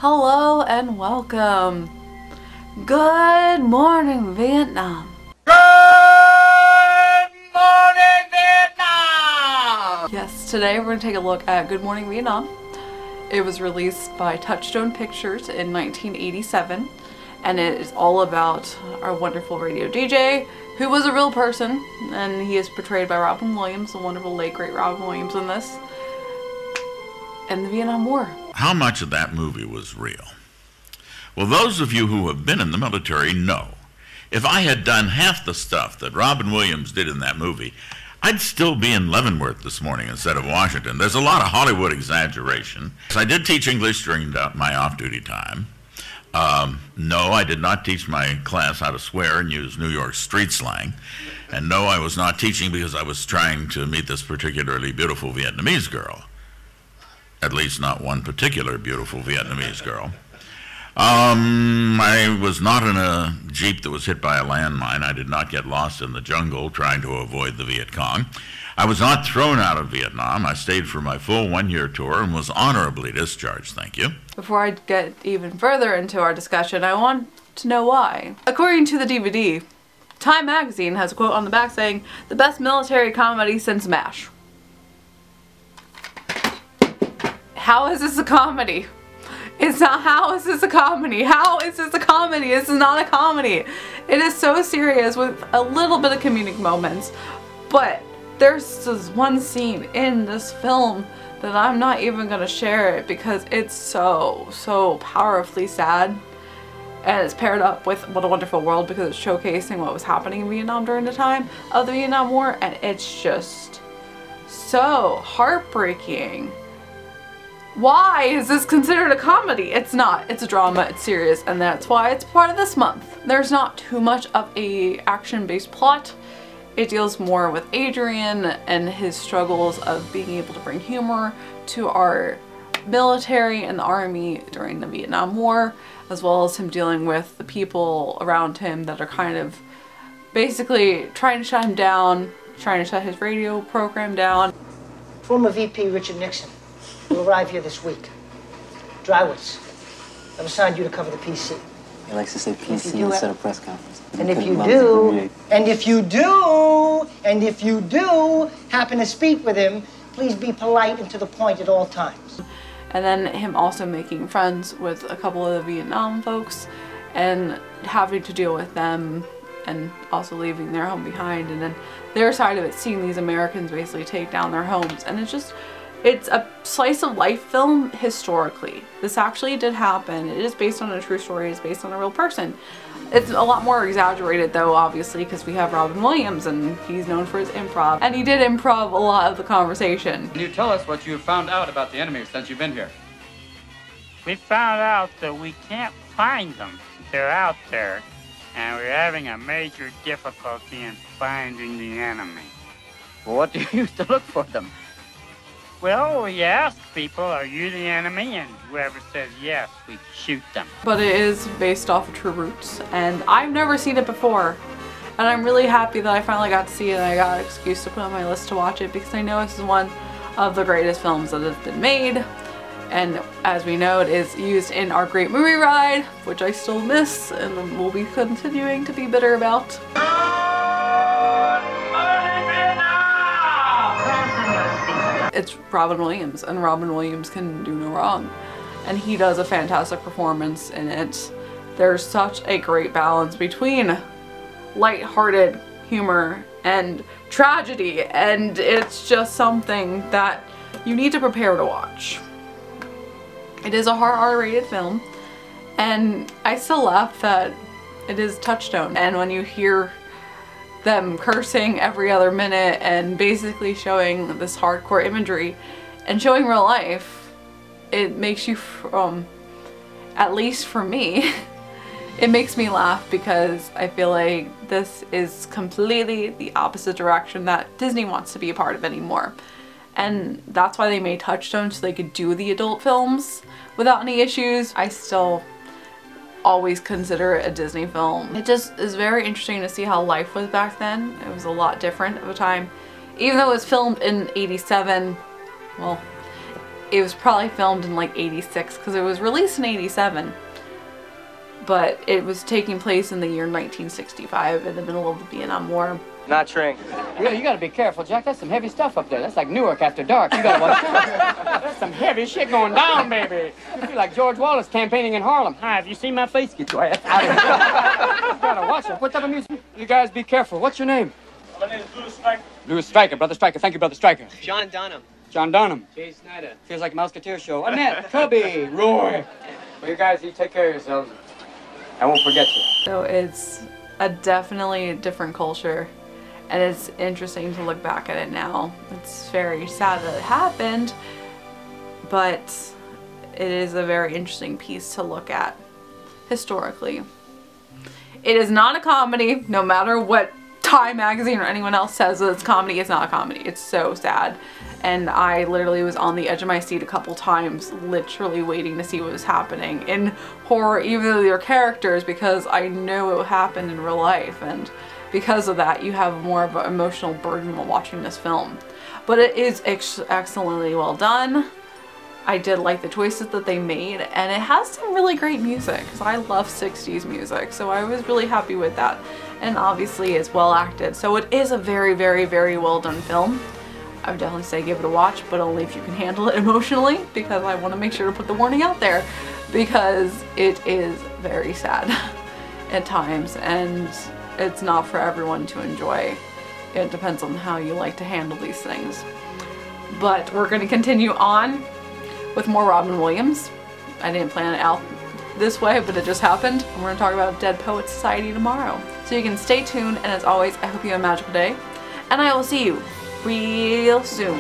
Hello and welcome. Good morning, Vietnam. Good morning, Vietnam! Yes, today we're going to take a look at Good Morning Vietnam. It was released by Touchstone Pictures in 1987, and it is all about our wonderful radio DJ, who was a real person, and he is portrayed by Robin Williams, the wonderful late great Robin Williams in this, and the Vietnam War. How much of that movie was real? Well, those of you who have been in the military know. If I had done half the stuff that Robin Williams did in that movie, I'd still be in Leavenworth this morning instead of Washington. There's a lot of Hollywood exaggeration. I did teach English during my off-duty time. No, I did not teach my class how to swear and use New York street slang. And no, I was not teaching because I was trying to meet this particularly beautiful Vietnamese girl. At least not one particular beautiful Vietnamese girl. I was not in a Jeep that was hit by a landmine. I did not get lost in the jungle trying to avoid the Viet Cong. I was not thrown out of Vietnam. I stayed for my full one-year tour and was honorably discharged, thank you. Before I get even further into our discussion, I want to know why. According to the DVD, Time magazine has a quote on the back saying, "The best military comedy since MASH." How is this a comedy? It's not. How is this a comedy? How is this a comedy? This is not a comedy. It is so serious with a little bit of comedic moments, but there's this one scene in this film that I'm not even gonna share it because it's so powerfully sad, and it's paired up with What a Wonderful World because it's showcasing what was happening in Vietnam during the time of the Vietnam War, and it's just so heartbreaking. Why is this considered a comedy? It's not. It's a drama, it's serious, and that's why it's part of this month. There's not too much of a action-based plot. It deals more with Adrian and his struggles of being able to bring humor to our military and the army during the Vietnam War, as well as him dealing with the people around him that are kind of basically trying to shut him down, trying to shut his radio program down. Former VP Richard Nixon will arrive here this week. Drywitz, I've assigned you to cover the PC. He likes to say PC instead of press conference. And if you do happen to speak with him, please be polite and to the point at all times. And then him also making friends with a couple of the Vietnam folks and having to deal with them and also leaving their home behind, and then their side of it, seeing these Americans basically take down their homes. And it's a slice of life film historically. This actually did happen. It is based on a true story. It's based on a real person. It's a lot more exaggerated though, obviously, because we have Robin Williams and he's known for his improv. And he did improv a lot of the conversation. Can you tell us what you've found out about the enemy since you've been here? We found out that we can't find them. They're out there, and we're having a major difficulty in finding the enemy. Well, what do you use to look for them? Well, we ask people, are you the enemy? And whoever says yes, we shoot them. But it is based off of true roots, and I've never seen it before. And I'm really happy that I finally got to see it and I got an excuse to put on my list to watch it because I know this is one of the greatest films that has been made. And as we know, it is used in our great movie ride, which I still miss and will be continuing to be bitter about. It's Robin Williams, and Robin Williams can do no wrong. And he does a fantastic performance in it. There's such a great balance between light-hearted humor and tragedy, and it's just something that you need to prepare to watch. It is a hard R-rated film, and I still laugh that it is Touchstone. And when you hear them cursing every other minute and basically showing this hardcore imagery and showing real life, it makes you, at least for me, it makes me laugh because I feel like this is completely the opposite direction that Disney wants to be a part of anymore. And that's why they made Touchstone, so they could do the adult films without any issues. I still always consider it a Disney film. It just is very interesting to see how life was back then. It was a lot different of a time. Even though it was filmed in '87, well, it was probably filmed in like 86 because it was released in 87. But it was taking place in the year 1965 in the middle of the Vietnam War. Not shrink. Really, you gotta be careful, Jack. That's some heavy stuff up there. That's like Newark after dark. You gotta watch out. That's some heavy shit going down, baby. You feel like George Wallace campaigning in Harlem. Hi, have you seen my face? Get your ass out of here. You gotta watch it. What type of music? You guys be careful. What's your name? My name is Louis Stryker. Louis Stryker. Brother Stryker. Thank you, Brother Stryker. John Dunham. John Dunham. Jay Snyder. Feels like a Musketeer show. Annette, Cubby, Roy. Well, you guys, you take care of yourselves. I won't forget you. So it's a definitely different culture, and it's interesting to look back at it now. It's very sad that it happened, but it is a very interesting piece to look at historically. It is not a comedy, no matter what Time magazine or anyone else says that it's comedy. It's not a comedy. It's so sad. And I literally was on the edge of my seat a couple times, literally waiting to see what was happening in horror, even though they're characters, because I know it happened in real life, and because of that you have more of an emotional burden while watching this film. But it is excellently well done. I did like the choices that they made, and it has some really great music, because I love 60s music, so I was really happy with that. And obviously it's well acted, so it is a very, very, very well done film. I would definitely say give it a watch, but only if you can handle it emotionally, because I want to make sure to put the warning out there, because it is very sad at times, and it's not for everyone to enjoy. It depends on how you like to handle these things. But we're going to continue on with more Robin Williams. I didn't plan it out this way, but it just happened. And we're going to talk about Dead Poets Society tomorrow. So you can stay tuned, and as always, I hope you have a magical day, and I will see you real soon.